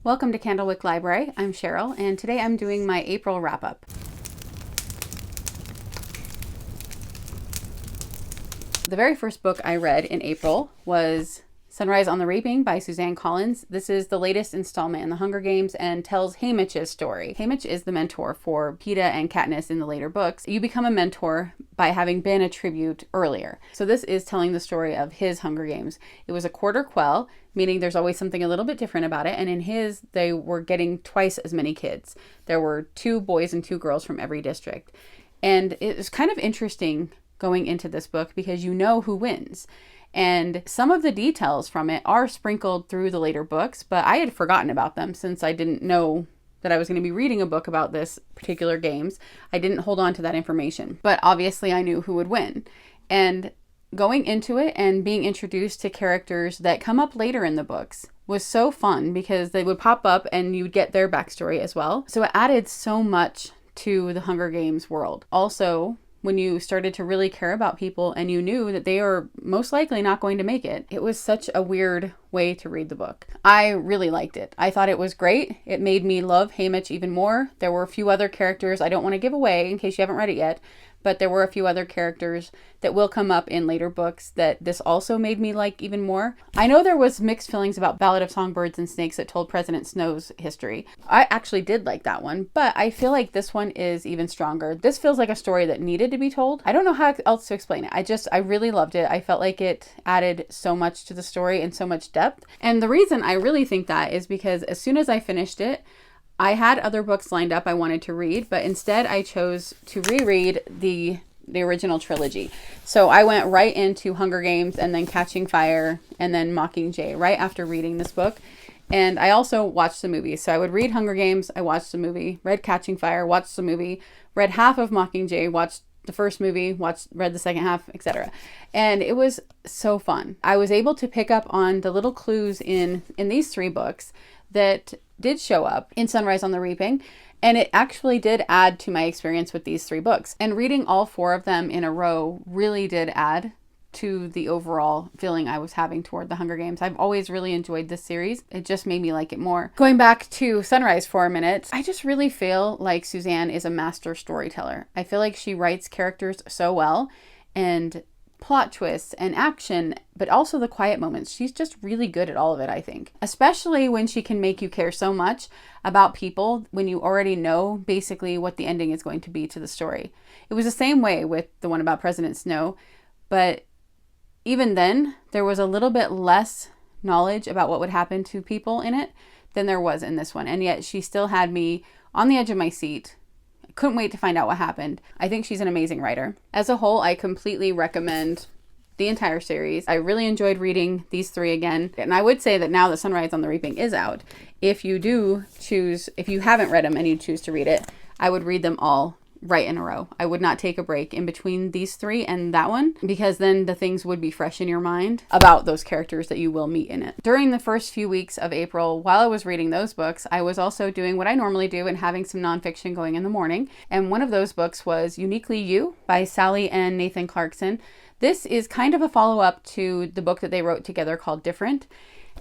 Welcome to Candlewick Library. I'm Cheryl, and today I'm doing my April wrap-up. The very first book I read in April was Sunrise on the Reaping by Suzanne Collins. This is the latest installment in the Hunger Games and tells Haymitch's story. Haymitch is the mentor for Peeta and Katniss in the later books. You become a mentor by having been a tribute earlier. So this is telling the story of his Hunger Games. It was a quarter quell, meaning there's always something a little bit different about it. And in his, they were getting twice as many kids. There were 2 boys and 2 girls from every district. And it was kind of interesting going into this book because you know who wins. And some of the details from it are sprinkled through the later books, but I had forgotten about them since I didn't know that I was going to be reading a book about this particular games. I didn't hold on to that information, but obviously I knew who would win. And going into it and being introduced to characters that come up later in the books was so fun because they would pop up and you would get their backstory as well. So it added so much to the Hunger Games world. Also, when you started to really care about people and you knew that they are most likely not going to make it, it was such a weird way to read the book. I really liked it. I thought it was great. It made me love Haymitch even more. There were a few other characters I don't want to give away in case you haven't read it yet, but there were a few other characters that will come up in later books that this also made me like even more. I know there was mixed feelings about Ballad of Songbirds and Snakes that told President Snow's history. I actually did like that one, but I feel like this one is even stronger. This feels like a story that needed to be told. I don't know how else to explain it. I really loved it. I felt like it added so much to the story and so much depth. And the reason I really think that is because as soon as I finished it, I had other books lined up I wanted to read, but instead I chose to reread the original trilogy. So I went right into Hunger Games and then Catching Fire and then Mockingjay right after reading this book. And I also watched the movie. So I would read Hunger Games, I watched the movie, read Catching Fire, watched the movie, read half of Mockingjay, watched the first movie, read the second half, etc. And it was so fun. I was able to pick up on the little clues in these 3 books that did show up in Sunrise on the Reaping, and it actually did add to my experience with these 3 books. And reading all 4 of them in a row really did add to the overall feeling I was having toward the Hunger Games. I've always really enjoyed this series. It just made me like it more. Going back to Sunrise for a minute, I just really feel like Suzanne is a master storyteller. I feel like she writes characters so well, and plot twists and action, but also the quiet moments. She's just really good at all of it, I think. Especially when she can make you care so much about people when you already know basically what the ending is going to be to the story. It was the same way with the one about President Snow, but even then, there was a little bit less knowledge about what would happen to people in it than there was in this one. And yet she still had me on the edge of my seat. Couldn't wait to find out what happened. I think she's an amazing writer. As a whole, I completely recommend the entire series. I really enjoyed reading these 3 again. And I would say that now that Sunrise on the Reaping is out, if you haven't read them and you choose to read it, I would read them all right in a row. I would not take a break in between these 3 and that one, because then the things would be fresh in your mind about those characters that you will meet in it. During the first few weeks of April, while I was reading those books, I was also doing what I normally do and having some nonfiction going in the morning. And one of those books was Uniquely You by Sally and Nathan Clarkson. This is kind of a follow-up to the book that they wrote together called Different.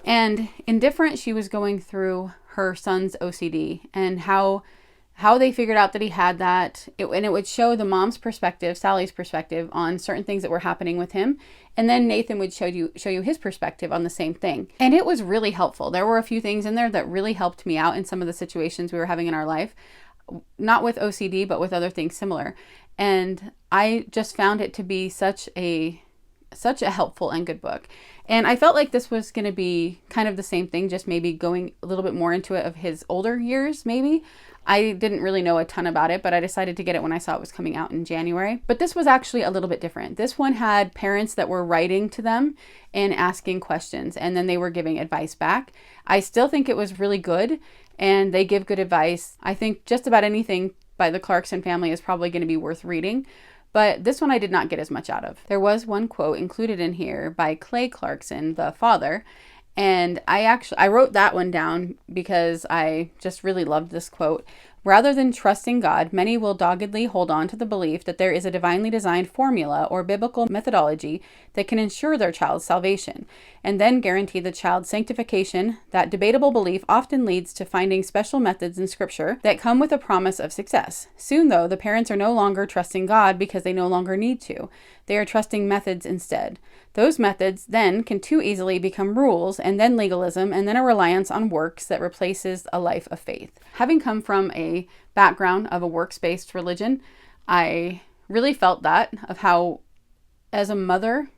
And in Different, she was going through her son's OCD and how they figured out that he had that. And it would show the mom's perspective, Sally's perspective, on certain things that were happening with him. And then Nathan would show you his perspective on the same thing. And it was really helpful. There were a few things in there that really helped me out in some of the situations we were having in our life. Not with OCD, but with other things similar. And I just found it to be such a helpful and good book. And I felt like this was going to be kind of the same thing, just maybe going a little bit more into it of his older years, maybe. I didn't really know a ton about it, but I decided to get it when I saw it was coming out in January. But this was actually a little bit different. This one had parents that were writing to them and asking questions, and then they were giving advice back. I still think it was really good, and they give good advice. I think just about anything by the Clarkson family is probably going to be worth reading. But this one I did not get as much out of. There was one quote included in here by Clay Clarkson, the father, and I wrote that one down because I just really loved this quote. Rather than trusting God, many will doggedly hold on to the belief that there is a divinely designed formula or biblical methodology that can ensure their child's salvation, and then guarantee the child's sanctification. That debatable belief often leads to finding special methods in Scripture that come with a promise of success. Soon, though, the parents are no longer trusting God because they no longer need to. They are trusting methods instead. Those methods then can too easily become rules, and then legalism, and then a reliance on works that replaces a life of faith. Having come from a background of a works-based religion, I really felt that, of how, as a mother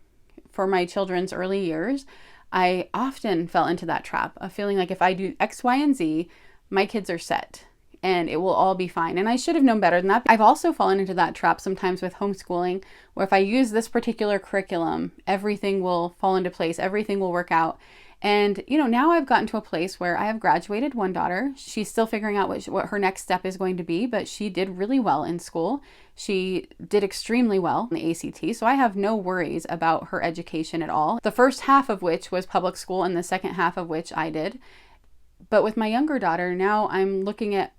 for my children's early years, I often fell into that trap of feeling like if I do X, Y, and Z, my kids are set and it will all be fine. And I should have known better than that. I've also fallen into that trap sometimes with homeschooling, where if I use this particular curriculum, everything will fall into place, everything will work out. And, now I've gotten to a place where I have graduated one daughter. She's still figuring out what her next step is going to be, but she did really well in school. She did extremely well in the ACT, so I have no worries about her education at all. The first half of which was public school and the second half of which I did. But with my younger daughter, now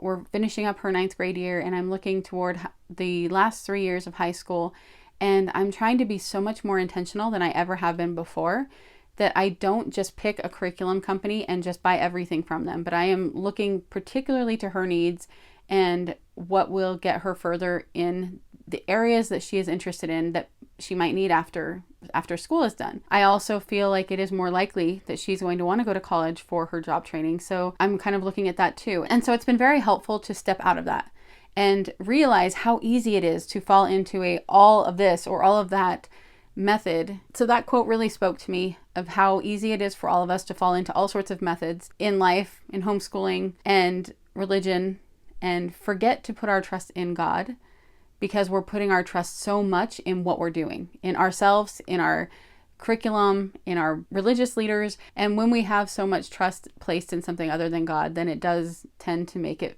we're finishing up her 9th grade year, and I'm looking toward the last 3 years of high school, and I'm trying to be so much more intentional than I ever have been before, that I don't just pick a curriculum company and just buy everything from them, but I am looking particularly to her needs and what will get her further in the areas that she is interested in that she might need after school is done. I also feel like it is more likely that she's going to want to go to college for her job training, so I'm kind of looking at that too. And so it's been very helpful to step out of that and realize how easy it is to fall into a all of this or all of that method. So that quote really spoke to me of how easy it is for all of us to fall into all sorts of methods in life, in homeschooling and religion, and forget to put our trust in God, because we're putting our trust so much in what we're doing, in ourselves, in our curriculum, in our religious leaders. And when we have so much trust placed in something other than God, then it does tend to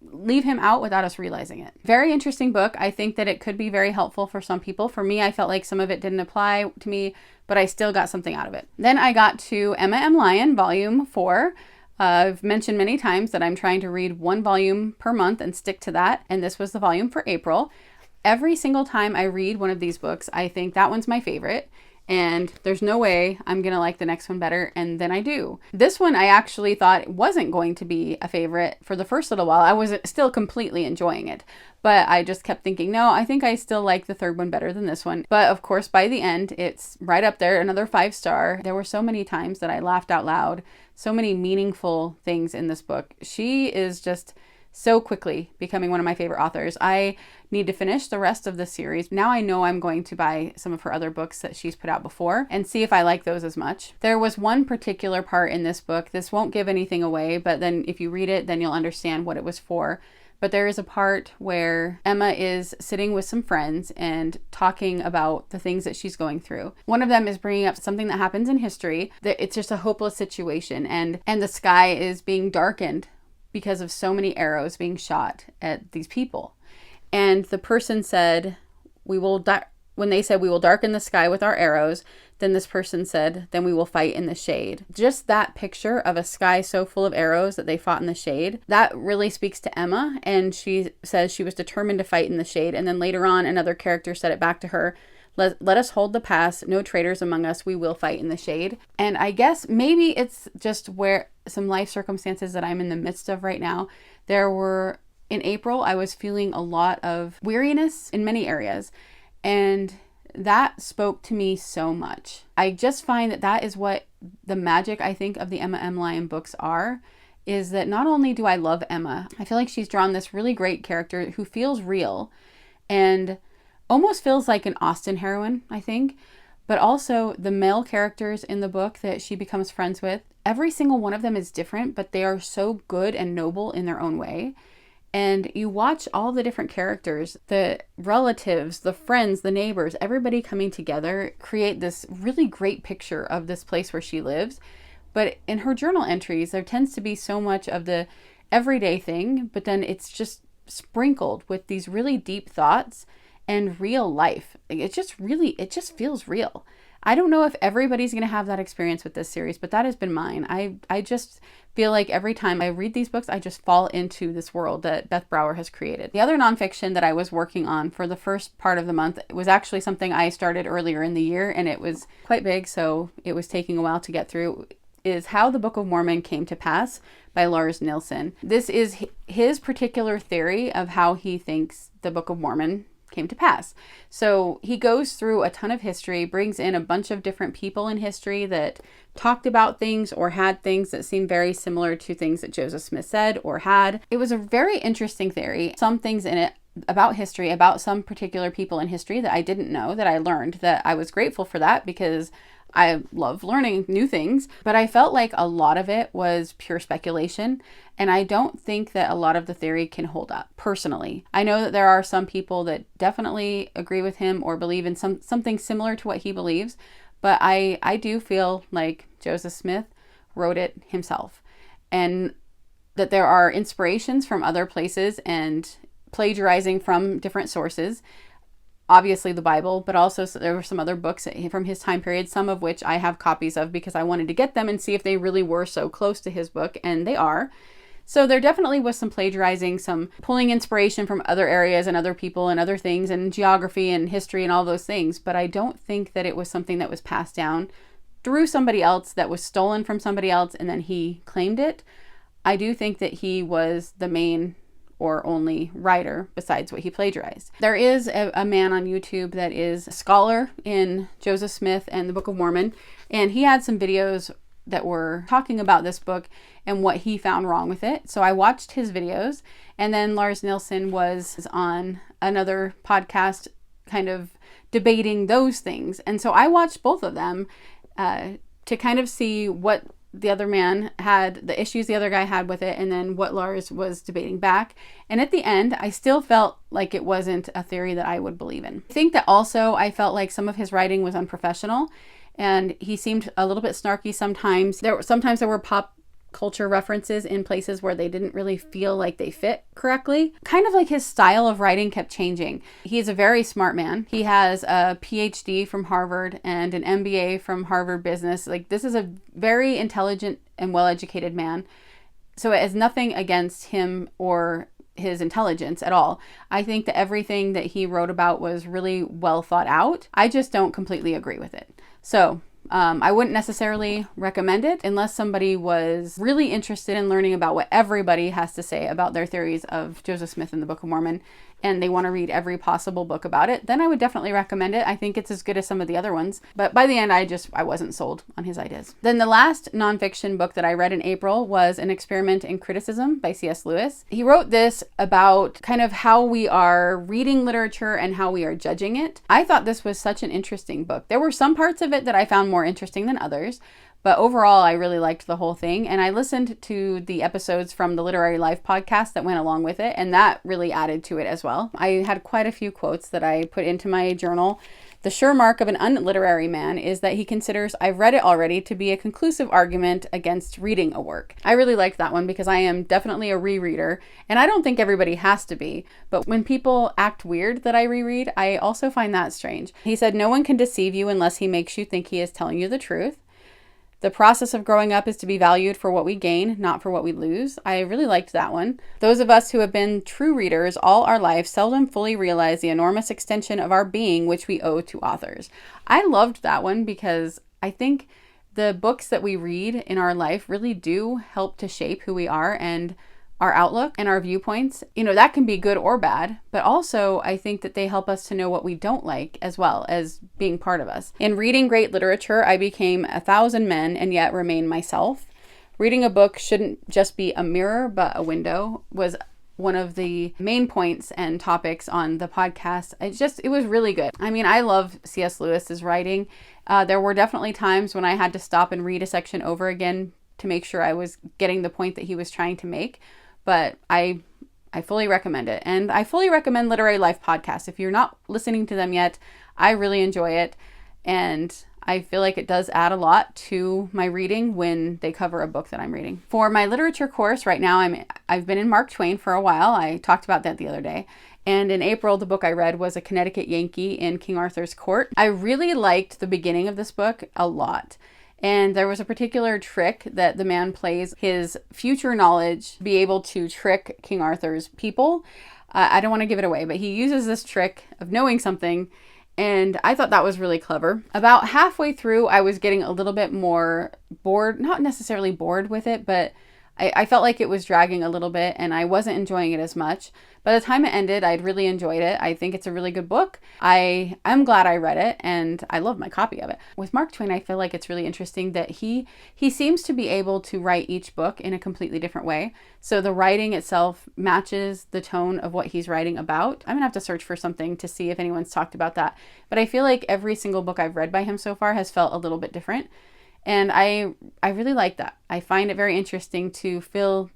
leave him out without us realizing it. Very interesting book. I think that it could be very helpful for some people. For me, I felt like some of it didn't apply to me, but I still got something out of it. Then I got to Emma M. Lyon, Volume 4. I've mentioned many times that I'm trying to read one volume per month and stick to that. And this was the volume for April. Every single time I read one of these books, I think that one's my favorite. And there's no way I'm going to like the next one better. And then I do. This one I actually thought wasn't going to be a favorite for the first little while. I was still completely enjoying it. But I just kept thinking, no, I think I still like the third one better than this one. But of course, by the end, it's right up there, another 5-star. There were so many times that I laughed out loud. So many meaningful things in this book. She is just so quickly becoming one of my favorite authors. I need to finish the rest of the series. Now I know I'm going to buy some of her other books that she's put out before and see if I like those as much. There was one particular part in this book. This won't give anything away, but then if you read it, then you'll understand what it was for. But there is a part where Emma is sitting with some friends and talking about the things that she's going through. One of them is bringing up something that happens in history, that it's just a hopeless situation, and the sky is being darkened because of so many arrows being shot at these people. And the person said, when they said, "We will darken the sky with our arrows," then this person said, "Then we will fight in the shade." Just that picture of a sky so full of arrows that they fought in the shade, that really speaks to Emma. And she says she was determined to fight in the shade. And then later on, another character said it back to her, let us hold the pass. No traitors among us. We will fight in the shade. And I guess maybe it's just where some life circumstances that I'm in the midst of right now. In April, I was feeling a lot of weariness in many areas. And that spoke to me so much. I just find that is what the magic, I think, of the Emma M. Lyon books are, is that not only do I love Emma, I feel like she's drawn this really great character who feels real and almost feels like an Austen heroine, I think, but also the male characters in the book that she becomes friends with, every single one of them is different, but they are so good and noble in their own way. And you watch all the different characters, the relatives, the friends, the neighbors, everybody coming together, create this really great picture of this place where she lives. But in her journal entries, there tends to be so much of the everyday thing, but then it's just sprinkled with these really deep thoughts and real life. It just feels real. I don't know if everybody's going to have that experience with this series, but that has been mine. I just feel like every time I read these books, I just fall into this world that Beth Brower has created. The other nonfiction that I was working on for the first part of the month was actually something I started earlier in the year, and it was quite big, so it was taking a while to get through, is How the Book of Mormon Came to Pass by Lars Nilsson. This is his particular theory of how he thinks the Book of Mormon came to pass. So he goes through a ton of history, brings in a bunch of different people in history that talked about things or had things that seem very similar to things that Joseph Smith said or had. It was a very interesting theory. Some things in it about history, about some particular people in history that I didn't know, that I learned, that I was grateful for that because I love learning new things, but I felt like a lot of it was pure speculation, and I don't think that a lot of the theory can hold up, personally. I know that there are some people that definitely agree with him or believe in something similar to what he believes, but I do feel like Joseph Smith wrote it himself, and that there are inspirations from other places and plagiarizing from different sources. Obviously the Bible, but also there were some other books from his time period, some of which I have copies of because I wanted to get them and see if they really were so close to his book, and they are. So there definitely was some plagiarizing, some pulling inspiration from other areas and other people and other things and geography and history and all those things, but I don't think that it was something that was passed down through somebody else, that was stolen from somebody else and then he claimed it. I do think that he was the main or only writer besides what he plagiarized. There is a man on YouTube that is a scholar in Joseph Smith and the Book of Mormon, and he had some videos that were talking about this book and what he found wrong with it. So I watched his videos, and then Lars Nilsson was on another podcast kind of debating those things. And so I watched both of them to kind of see what the other man had, the issues the other guy had with it, and then what Lars was debating back. And at the end, I still felt like it wasn't a theory that I would believe in. I think that also I felt like some of his writing was unprofessional, and he seemed a little bit snarky sometimes. Sometimes there were pop culture references in places where they didn't really feel like they fit correctly. Kind of like his style of writing kept changing. He's a very smart man. He has a PhD from Harvard and an MBA from Harvard Business. Like, this is a very intelligent and well-educated man. So it has nothing against him or his intelligence at all. I think that everything that he wrote about was really well thought out. I just don't completely agree with it. So I wouldn't necessarily recommend it unless somebody was really interested in learning about what everybody has to say about their theories of Joseph Smith and the Book of Mormon, and they want to read every possible book about it. Then I would definitely recommend it. I think it's as good as some of the other ones. But by the end, I wasn't sold on his ideas. Then the last nonfiction book that I read in April was An Experiment in Criticism by C.S. Lewis. He wrote this about kind of how we are reading literature and how we are judging it. I thought this was such an interesting book. There were some parts of it that I found more interesting than others, but overall, I really liked the whole thing. And I listened to the episodes from the Literary Life podcast that went along with it, and that really added to it as well. I had quite a few quotes that I put into my journal. The sure mark of an unliterary man is that he considers I've read it already to be a conclusive argument against reading a work. I really liked that one because I am definitely a rereader, and I don't think everybody has to be, but when people act weird that I reread, I also find that strange. He said, no one can deceive you unless he makes you think he is telling you the truth. The process of growing up is to be valued for what we gain, not for what we lose. I really liked that one. Those of us who have been true readers all our life seldom fully realize the enormous extension of our being which we owe to authors. I loved that one because I think the books that we read in our life really do help to shape who we are and our outlook and our viewpoints. You know, that can be good or bad, but also I think that they help us to know what we don't like as well as being part of us. In reading great literature, I became 1,000 men and yet remain myself. Reading a book shouldn't just be a mirror, but a window was one of the main points and topics on the podcast. It was really good. I mean, I love C.S. Lewis's writing. There were definitely times when I had to stop and read a section over again to make sure I was getting the point that he was trying to make. But I fully recommend it. And I fully recommend Literary Life podcast. If you're not listening to them yet, I really enjoy it. And I feel like it does add a lot to my reading when they cover a book that I'm reading. For my literature course right now, I've been in Mark Twain for a while. I talked about that the other day. And in April, the book I read was A Connecticut Yankee in King Arthur's Court. I really liked the beginning of this book a lot. And there was a particular trick that the man plays, his future knowledge, be able to trick King Arthur's people. I don't want to give it away, but he uses this trick of knowing something, and I thought that was really clever. About halfway through, I was getting a little bit more bored, not necessarily bored with it, but I felt like it was dragging a little bit and I wasn't enjoying it as much. By the time it ended, I'd really enjoyed it. I think it's a really good book. I'm glad I read it and I love my copy of it. With Mark Twain, I feel like it's really interesting that he seems to be able to write each book in a completely different way. So the writing itself matches the tone of what he's writing about. I'm gonna have to search for something to see if anyone's talked about that. But I feel like every single book I've read by him so far has felt a little bit different. And I really like that. I find it very interesting to feel,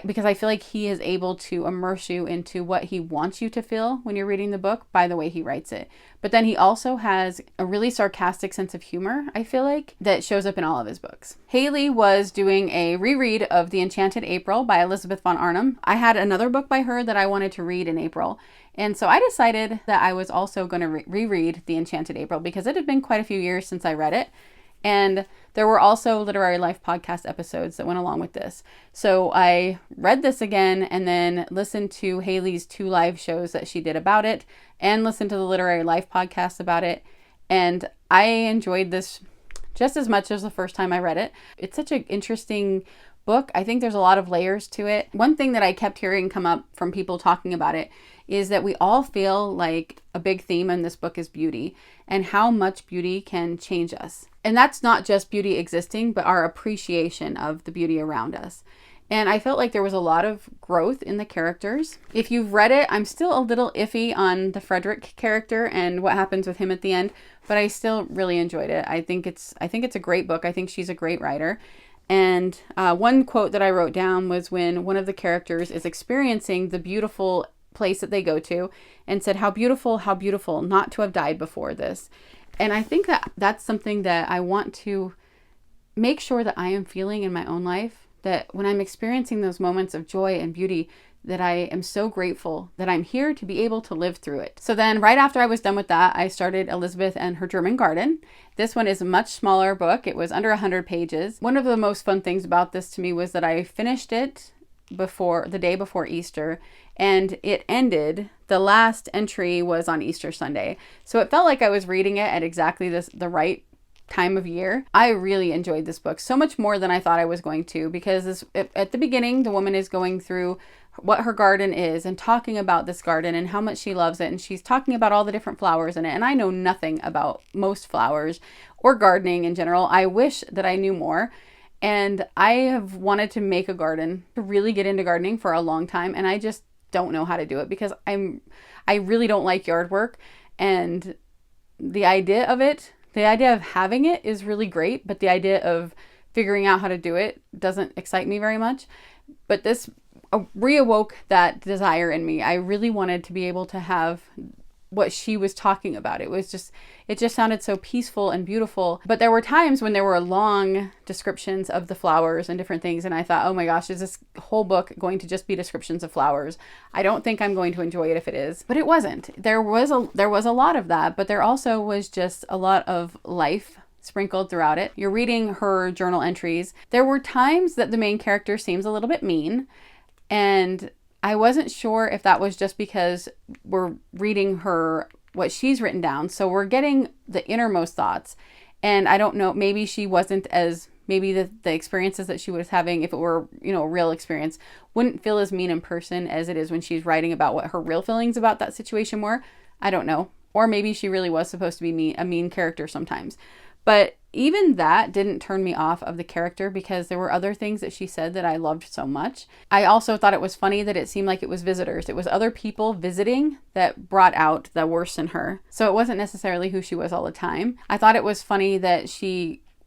because I feel like he is able to immerse you into what he wants you to feel when you're reading the book by the way he writes it. But then he also has a really sarcastic sense of humor, I feel like, that shows up in all of his books. Haley was doing a reread of The Enchanted April by Elizabeth von Arnim. I had another book by her that I wanted to read in April. And so I decided that I was also going to reread The Enchanted April because it had been quite a few years since I read it. And there were also Literary Life podcast episodes that went along with this. So I read this again and then listened to Haley's 2 live shows that she did about it and listened to the Literary Life podcast about it. And I enjoyed this just as much as the first time I read it. It's such an interesting book. I think there's a lot of layers to it. One thing that I kept hearing come up from people talking about it is that we all feel like a big theme in this book is beauty and how much beauty can change us. And that's not just beauty existing, but our appreciation of the beauty around us. And I felt like there was a lot of growth in the characters. If you've read it, I'm still a little iffy on the Frederick character and what happens with him at the end, but I still really enjoyed it. I think it's a great book. I think she's a great writer. And one quote that I wrote down was when one of the characters is experiencing the beautiful place that they go to and said, how beautiful not to have died before this. And I think that that's something that I want to make sure that I am feeling in my own life, that when I'm experiencing those moments of joy and beauty, that I am so grateful that I'm here to be able to live through it. So then right after I was done with that, I started Elizabeth and Her German Garden. This one is a much smaller book. It was under 100 pages. One of the most fun things about this to me was that I finished it the day before Easter, and it ended. The last entry was on Easter Sunday. So it felt like I was reading it at exactly the right time of year. I really enjoyed this book so much more than I thought I was going to, because at the beginning, the woman is going through what her garden is and talking about this garden and how much she loves it. And she's talking about all the different flowers in it. And I know nothing about most flowers or gardening in general. I wish that I knew more. And I have wanted to make a garden, to really get into gardening for a long time. And I just don't know how to do it because I really don't like yard work. And the idea of having it is really great, but the idea of figuring out how to do it doesn't excite me very much. But this reawoke that desire in me. I really wanted to be able to have what she was talking about. It just sounded so peaceful and beautiful. But there were times when there were long descriptions of the flowers and different things. And I thought, oh my gosh, is this whole book going to just be descriptions of flowers? I don't think I'm going to enjoy it if it is. But it wasn't. There was a lot of that, but there also was just a lot of life sprinkled throughout it. You're reading her journal entries. There were times that the main character seems a little bit mean, and I wasn't sure if that was just because we're reading what she's written down. So we're getting the innermost thoughts. And I don't know, maybe she wasn't maybe the experiences that she was having, if it were, a real experience, wouldn't feel as mean in person as it is when she's writing about what her real feelings about that situation were. I don't know. Or maybe she really was supposed to be a mean character sometimes. But even that didn't turn me off of the character, because there were other things that she said that I loved so much. I also thought it was funny that it seemed like it was visitors. It was other people visiting that brought out the worst in her. So it wasn't necessarily who she was all the time. I thought it was funny that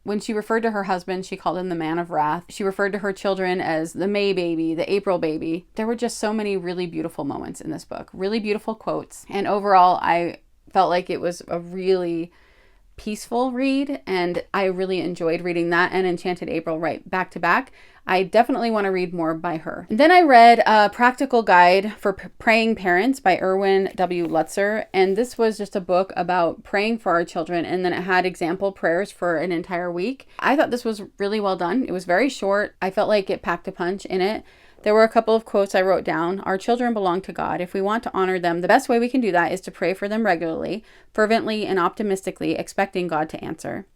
when she referred to her husband, she called him the man of wrath. She referred to her children as the May baby, the April baby. There were just so many really beautiful moments in this book, really beautiful quotes. And overall, I felt like it was a really peaceful read, and I really enjoyed reading that and Enchanted April right back to back. I definitely want to read more by her. And then I read A Practical Guide for Praying Parents by Erwin W. Lutzer. And this was just a book about praying for our children. And then it had example prayers for an entire week. I thought this was really well done. It was very short. I felt like it packed a punch in it. There were a couple of quotes I wrote down. Our children belong to God. If we want to honor them, the best way we can do that is to pray for them regularly, fervently, and optimistically, expecting God to answer.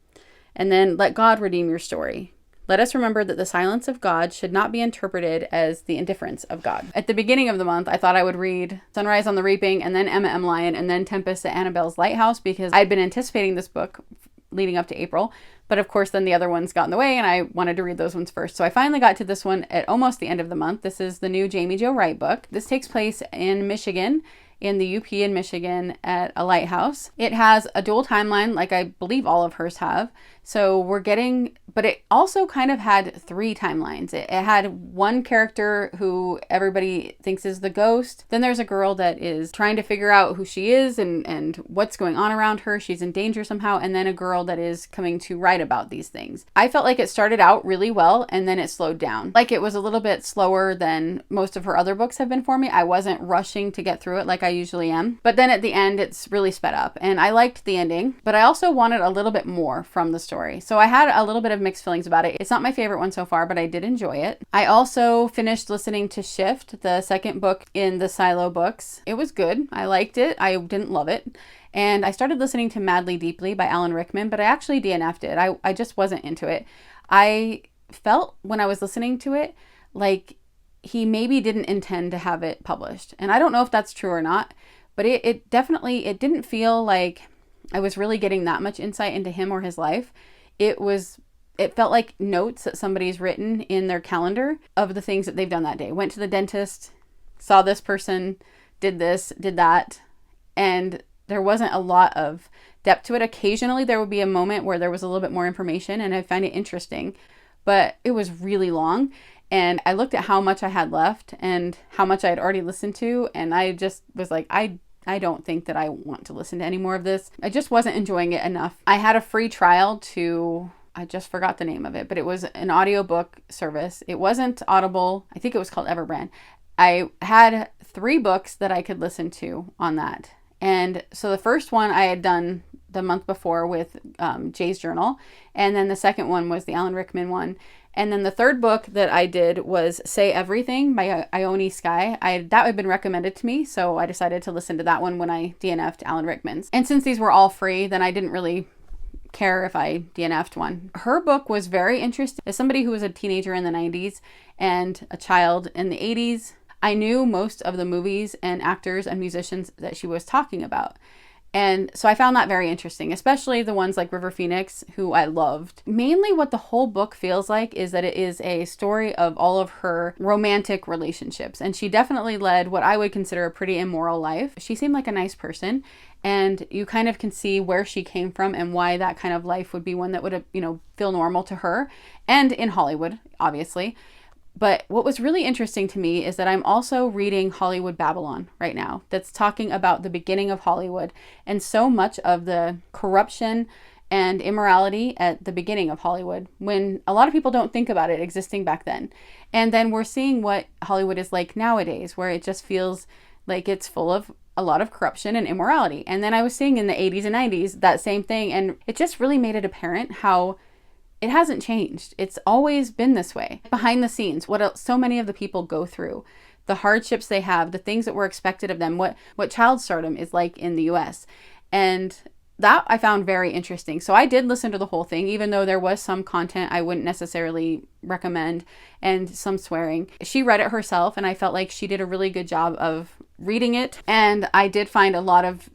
And then let God redeem your story. Let us remember that the silence of God should not be interpreted as the indifference of God. At the beginning of the month, I thought I would read Sunrise on the Reaping and then Emma M. Lyon and then Tempest at Annabel's Lighthouse because I'd been anticipating this book leading up to April. But of course, then the other ones got in the way and I wanted to read those ones first. So I finally got to this one at almost the end of the month. This is the new Jamie Jo Wright book. This takes place in Michigan, in the UP in Michigan at a lighthouse. It has a dual timeline, like I believe all of hers have. So we're getting, but it also kind of had 3 timelines. It had one character who everybody thinks is the ghost. Then there's a girl that is trying to figure out who she is and what's going on around her. She's in danger somehow. And then a girl that is coming to write about these things. I felt like it started out really well and then it slowed down. Like it was a little bit slower than most of her other books have been for me. I wasn't rushing to get through it like I usually am. But then at the end, it's really sped up. And I liked the ending, but I also wanted a little bit more from the story. So I had a little bit of mixed feelings about it. It's not my favorite one so far, but I did enjoy it. I also finished listening to Shift, the second book in the Silo books. It was good. I liked it. I didn't love it. And I started listening to Madly Deeply by Alan Rickman, but I actually DNF'd it. I just wasn't into it. I felt when I was listening to it, like he maybe didn't intend to have it published. And I don't know if that's true or not, but it definitely, it didn't feel like I was really getting that much insight into him or his life. It felt like notes that somebody's written in their calendar of the things that they've done that day. Went to the dentist, saw this person, did this, did that. And there wasn't a lot of depth to it. Occasionally there would be a moment where there was a little bit more information and I find it interesting, but it was really long. And I looked at how much I had left and how much I had already listened to. And I just was like, I don't think that I want to listen to any more of this. I just wasn't enjoying it enough. I had a free trial to, I just forgot the name of it, but it was an audiobook service. It wasn't Audible. I think it was called Everbrand. I had 3 books that I could listen to on that. And so the first one I had done the month before with Jay's Journal. And then the second one was the Alan Rickman one. And then the third book that I did was Say Everything by Ione Skye. That had been recommended to me, so I decided to listen to that one when I DNF'd Alan Rickman's. And since these were all free, then I didn't really care if I DNF'd one. Her book was very interesting. As somebody who was a teenager in the 90s and a child in the 80s, I knew most of the movies and actors and musicians that she was talking about. And so I found that very interesting, especially the ones like River Phoenix, who I loved. Mainly what the whole book feels like is that it is a story of all of her romantic relationships. And she definitely led what I would consider a pretty immoral life. She seemed like a nice person. And you kind of can see where she came from and why that kind of life would be one that would, feel normal to her. And in Hollywood, obviously. But what was really interesting to me is that I'm also reading Hollywood Babylon right now. That's talking about the beginning of Hollywood and so much of the corruption and immorality at the beginning of Hollywood, when a lot of people don't think about it existing back then. And then we're seeing what Hollywood is like nowadays, where it just feels like it's full of a lot of corruption and immorality. And then I was seeing in the 80s and 90s that same thing. And it just really made it apparent how it hasn't changed. It's always been this way. Behind the scenes, what else, so many of the people go through, the hardships they have, the things that were expected of them, what child stardom is like in the US. And that I found very interesting. So I did listen to the whole thing, even though there was some content I wouldn't necessarily recommend and some swearing. She read it herself and I felt like she did a really good job of reading it. And I did find a lot of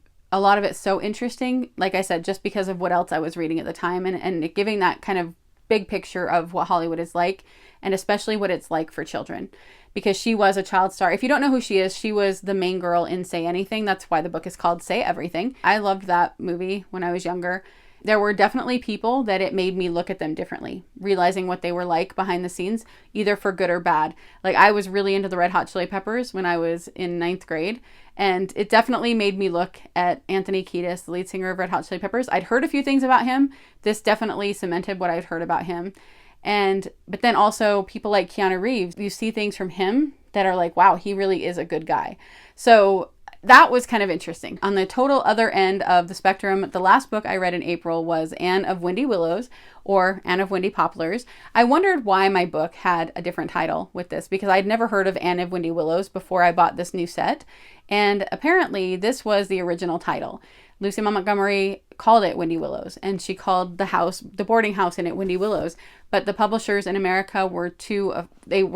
it so interesting, like I said, just because of what else I was reading at the time and giving that kind of big picture of what Hollywood is like, and especially what it's like for children, because she was a child star. If you don't know who she is, she was the main girl in Say Anything. That's why the book is called Say Everything. I loved that movie when I was younger. there were definitely people that it made me look at them differently, realizing what they were like behind the scenes, either for good or bad. Like, I was really into the Red Hot Chili Peppers when I was in ninth grade, and it definitely made me look at Anthony Kiedis, the lead singer of Red Hot Chili Peppers. I'd heard a few things about him. This definitely cemented what I'd heard about him. But then also people like Keanu Reeves, you see things from him that are like, wow, he really is a good guy. So that was kind of interesting. On the total other end of the spectrum, the last book I read in April was Anne of Windy Willows, or Anne of Windy Poplars. I wondered why my book had a different title with this, because I'd never heard of Anne of Windy Willows before I bought this new set. And apparently this was the original title. Lucy Montgomery called it Windy Willows, and she called the boarding house in it Windy Willows. But the publishers in America were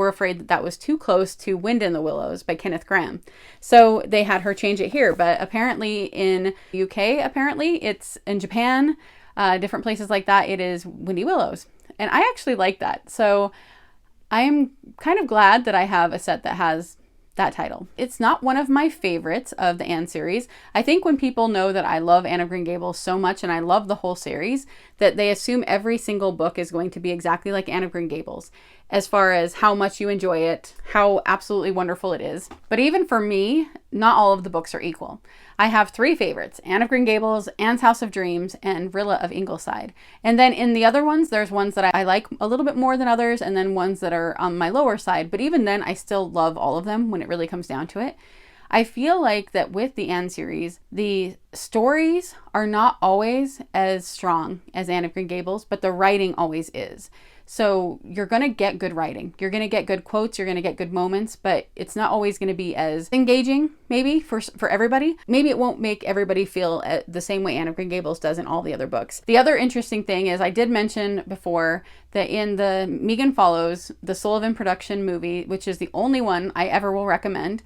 afraid that was too close to Wind in the Willows by Kenneth Grahame. So they had her change it here. But apparently in the UK, it's in Japan, different places like that, it is Windy Willows. And I actually like that. So I'm kind of glad that I have a set that has that title. It's not one of my favorites of the Anne series. I think when people know that I love Anne of Green Gables so much and I love the whole series, that they assume every single book is going to be exactly like Anne of Green Gables, as far as how much you enjoy it, how absolutely wonderful it is. But even for me, not all of the books are equal. I have 3 favorites: Anne of Green Gables, Anne's House of Dreams, and Rilla of Ingleside. And then in the other ones, there's ones that I like a little bit more than others, and then ones that are on my lower side. But even then, I still love all of them when it really comes down to it. I feel like that with the Anne series, the stories are not always as strong as Anne of Green Gables, but the writing always is. So you're going to get good writing. You're going to get good quotes. You're going to get good moments, but it's not always going to be as engaging, maybe, for everybody. Maybe it won't make everybody feel the same way Anne of Green Gables does in all the other books. The other interesting thing is, I did mention before that in the Megan Follows, the Sullivan production movie, which is the only one I ever will recommend,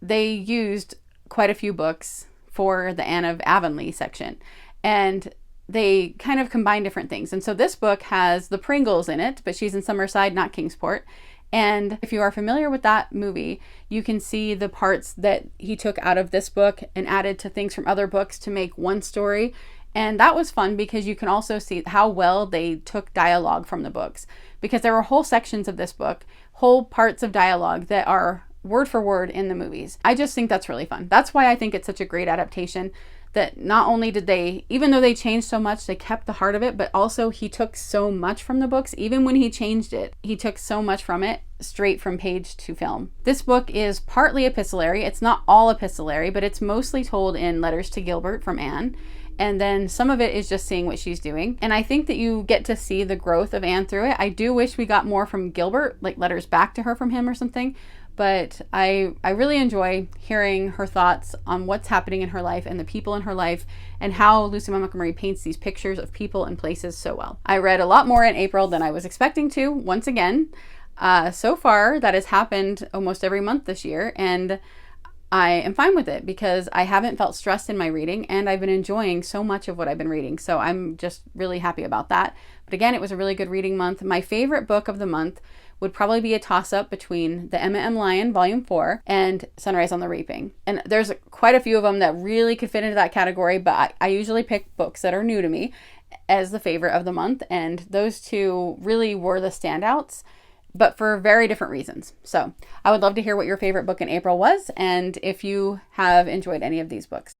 they used quite a few books for the Anne of Avonlea section. And they kind of combine different things. And so this book has the Pringles in it, but she's in Summerside, not Kingsport. And if you are familiar with that movie, you can see the parts that he took out of this book and added to things from other books to make one story. And that was fun because you can also see how well they took dialogue from the books, because there were whole sections of this book, whole parts of dialogue that are word for word in the movies. I just think that's really fun. That's why I think it's such a great adaptation. That not only did they, even though they changed so much, they kept the heart of it, but also he took so much from the books. Even when he changed it, he took so much from it straight from page to film. This book is partly epistolary. It's not all epistolary, but it's mostly told in letters to Gilbert from Anne. And then some of it is just seeing what she's doing. And I think that you get to see the growth of Anne through it. I do wish we got more from Gilbert, like letters back to her from him or something. But I really enjoy hearing her thoughts on what's happening in her life and the people in her life, and how Lucy Montgomery paints these pictures of people and places so well. I read a lot more in April than I was expecting to, once again. So far, that has happened almost every month this year, and I am fine with it because I haven't felt stressed in my reading, and I've been enjoying so much of what I've been reading. So I'm just really happy about that. But again, it was a really good reading month. My favorite book of the month would probably be a toss-up between the Emma M. Lyon Volume 4 and Sunrise on the Reaping. And there's quite a few of them that really could fit into that category, but I usually pick books that are new to me as the favorite of the month, and those two really were the standouts, but for very different reasons. So I would love to hear what your favorite book in April was, and if you have enjoyed any of these books.